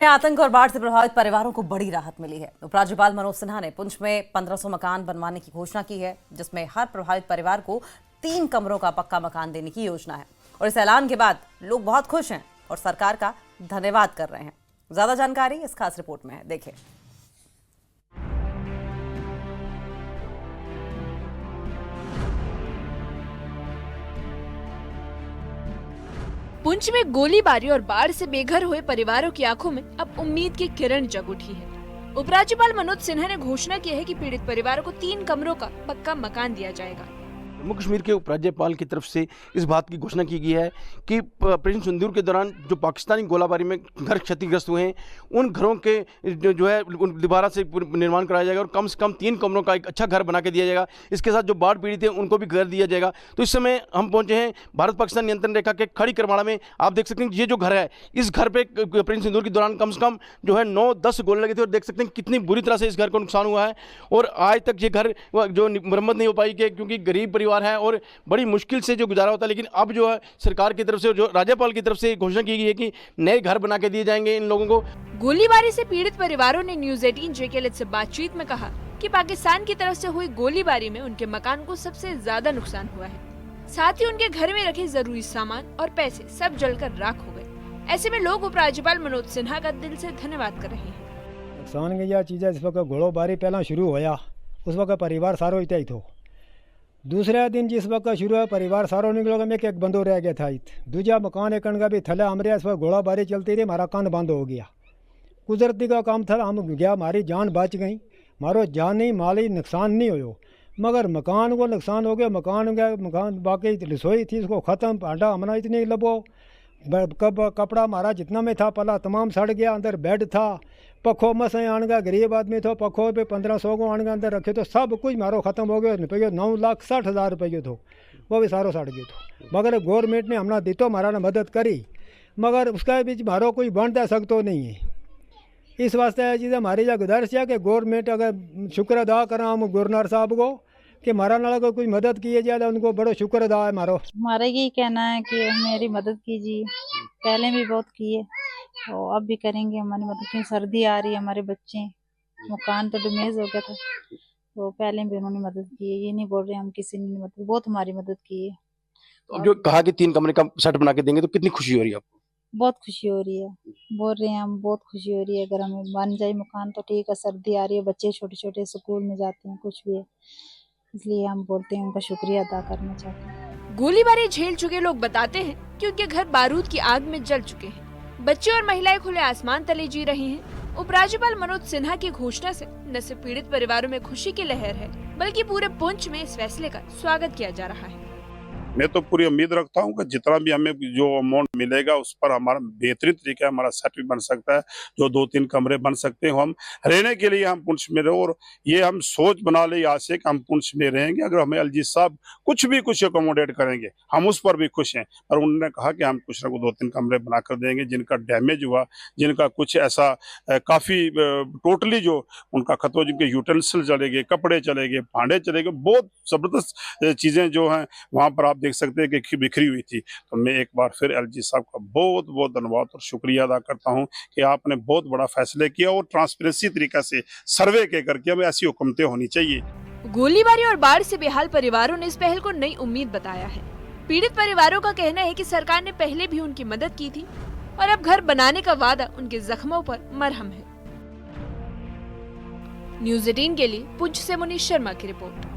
आतंक और बाढ़ से प्रभावित परिवारों को बड़ी राहत मिली है। उपराज्यपाल मनोज सिन्हा ने पुंछ में 1500 मकान बनवाने की घोषणा की है, जिसमें हर प्रभावित परिवार को 3 कमरों का पक्का मकान देने की योजना है। और इस ऐलान के बाद लोग बहुत खुश हैं और सरकार का धन्यवाद कर रहे हैं। ज्यादा जानकारी इस खास रिपोर्ट में है, देखें। पुंछ में गोलीबारी और बाढ़ से बेघर हुए परिवारों की आंखों में अब उम्मीद की किरण जग उठी है। उपराज्यपाल मनोज सिन्हा ने घोषणा की है कि पीड़ित परिवारों को 3 कमरों का पक्का मकान दिया जाएगा। जम्मू कश्मीर के उपराज्यपाल की तरफ से इस बात की घोषणा की गई है कि ऑपरेशन सिंदूर के दौरान जो पाकिस्तानी गोलाबारी में घर क्षतिग्रस्त हुए हैं, उन घरों के जो है दोबारा से निर्माण कराया जाएगा और कम से कम 3 कमरों का एक अच्छा घर बना के दिया जाएगा। इसके साथ जो बाढ़ पीड़ित हैं उनको भी घर दिया जाएगा। तो इस समय हम पहुंचे हैं भारत पाकिस्तान नियंत्रण रेखा के खड़ी करमाड़ा में। आप देख सकते हैं ये जो घर है, इस घर पे ऑपरेशन सिंदूर के दौरान कम से कम जो है 9-10 गोले लगे थे और देख सकते हैं कितनी बुरी तरह से इस घर को नुकसान हुआ है। और आज तक ये घर जो मरम्मत नहीं हो पाई क्योंकि गरीब परिवार है और बड़ी मुश्किल से जो गुजारा होता है। लेकिन अब जो है सरकार की तरफ से, जो राज्यपाल की तरफ से घोषणा की गई है कि नए घर बना के दिए जाएंगे इन लोगों को। गोलीबारी से पीड़ित परिवारों ने न्यूज 18 जेकेएलएच से बातचीत में कहा कि पाकिस्तान की तरफ से हुई गोलीबारी में उनके मकान को सबसे ज्यादा नुकसान हुआ है। साथ ही उनके घर में रखे जरूरी सामान और पैसे सब जलकर राख हो गए। ऐसे में लोग उपराज्यपाल मनोज सिन्हा का दिल से धन्यवाद कर रहे हैं। नुकसान की यह चीज़ है, जिस वक्त गोलीबारी पहला शुरू होया उस वक्त परिवार सारो इतना ही थो। दूसरे दिन जिस वक्त शुरू है परिवार सारो निकलो में एक बंदो रह गया था। दूजा मकान एक का भी थले हमरे इस वक्त गोलाबारी चलती रही, हमारा कान बंद हो गया। कुदरती का काम था, हम गया, हमारी जान बच गई, हमारो जानी माली नुकसान नहीं हो, मगर मकान को नुकसान हो गया। मकान बाकी रसोई थी उसको ख़त्म, भांडा हमारा इतनी लबो, कपड़ा हमारा जितना में था पला तमाम सड़ गया। अंदर बेड था, पखो मसें आन गया, गरीब आदमी तो पखो पे 1500 को आन गया अंदर रखे, तो सब कुछ मारो ख़त्म हो गया। रुपये 9,60,000 रुपये थो, वो भी सारो सड़ गए थो। मगर गवर्नमेंट ने हमने दी तो हमारा मदद करी, मगर उसके बीच मारो कोई बन दे सकते नहीं है। इस वास्ते चीज़ हमारी यह गुजारिश है कि गवर्नमेंट अगर शुक्र अदा करा हम गवर्नर साहब को कि हमारा नाला को कोई मदद किए जाए, उनको बड़ो शुक्र अदा है। हमारा यही कहना है कि मेरी मदद कीजिए, पहले भी बहुत किए और अब भी करेंगे हमारी मदद, क्योंकि सर्दी आ रही है, हमारे बच्चे, मकान तो डैमेज हो गया था, तो पहले भी उन्होंने मदद की है। ये नहीं बोल रहे हम किसी ने मदद, बहुत हमारी मदद की है। तो जो कहा कि 3 कमरे का सेट बना के देंगे, तो कितनी खुशी हो रही है आपको? बहुत खुशी हो रही है, बोल रहे हैं हम, बहुत खुशी हो रही है। अगर हमें बन जाए मकान तो ठीक है, सर्दी आ रही है, बच्चे छोटे छोटे स्कूल में जाते हैं, कुछ भी है, इसलिए हम बोलते हैं उनका शुक्रिया अदा करना चाहते हैं। गोलीबारी झेल चुके लोग बताते हैं कि उनके घर बारूद की आग में जल चुके हैं। बच्चे और महिलाएं खुले आसमान तले जी रही हैं। उपराज्यपाल मनोज सिन्हा की घोषणा से न सिर्फ पीड़ित परिवारों में खुशी की लहर है, बल्कि पूरे पुंछ में इस फैसले का स्वागत किया जा रहा है। मैं तो पूरी उम्मीद रखता हूं कि जितना भी हमें जो अमाउंट मिलेगा उस पर हमारा बेहतरीन तरीके हमारा सेट भी बन सकता है, जो 2-3 कमरे बन सकते हैं। हम रहने के लिए हम पुंछ में रहे और ये हम सोच बना ले आज से कि हम पुंछ में रहेंगे। अगर हमें अलजीत साहब कुछ अकोमोडेट करेंगे हम उस पर भी खुश हैं। पर उन्होंने कहा कि हम कुछ ना कुछ 2-3 कमरे बना कर देंगे। जिनका डैमेज हुआ, जिनका कुछ ऐसा काफ़ी टोटली जो उनका खत हो, जिनके यूटेंसिल चले गए, कपड़े चले गए, भांडे चले गए, बहुत ज़बरदस्त चीज़ें जो हैं वहाँ पर आप देख सकते हैं कि बिखरी हुई थी। तो मैं एक बार फिर एलजी साहब का बहुत बहुत धन्यवाद और शुक्रिया अदा करता हूं कि आपने बहुत बड़ा फैसले किया और ट्रांसपेरेंसी तरीका से सर्वे के करके हमें ऐसी हुकूमतें होनी चाहिए। गोलीबारी और बाढ़ से बेहाल परिवारों ने इस पहल को नई उम्मीद बताया है। पीड़ित परिवारों का कहना है कि सरकार ने पहले भी उनकी मदद की थी और अब घर बनाने का वादा उनके जख्मों पर मरहम है। न्यूज 18 के लिए पुंछ से मुनीश शर्मा की रिपोर्ट।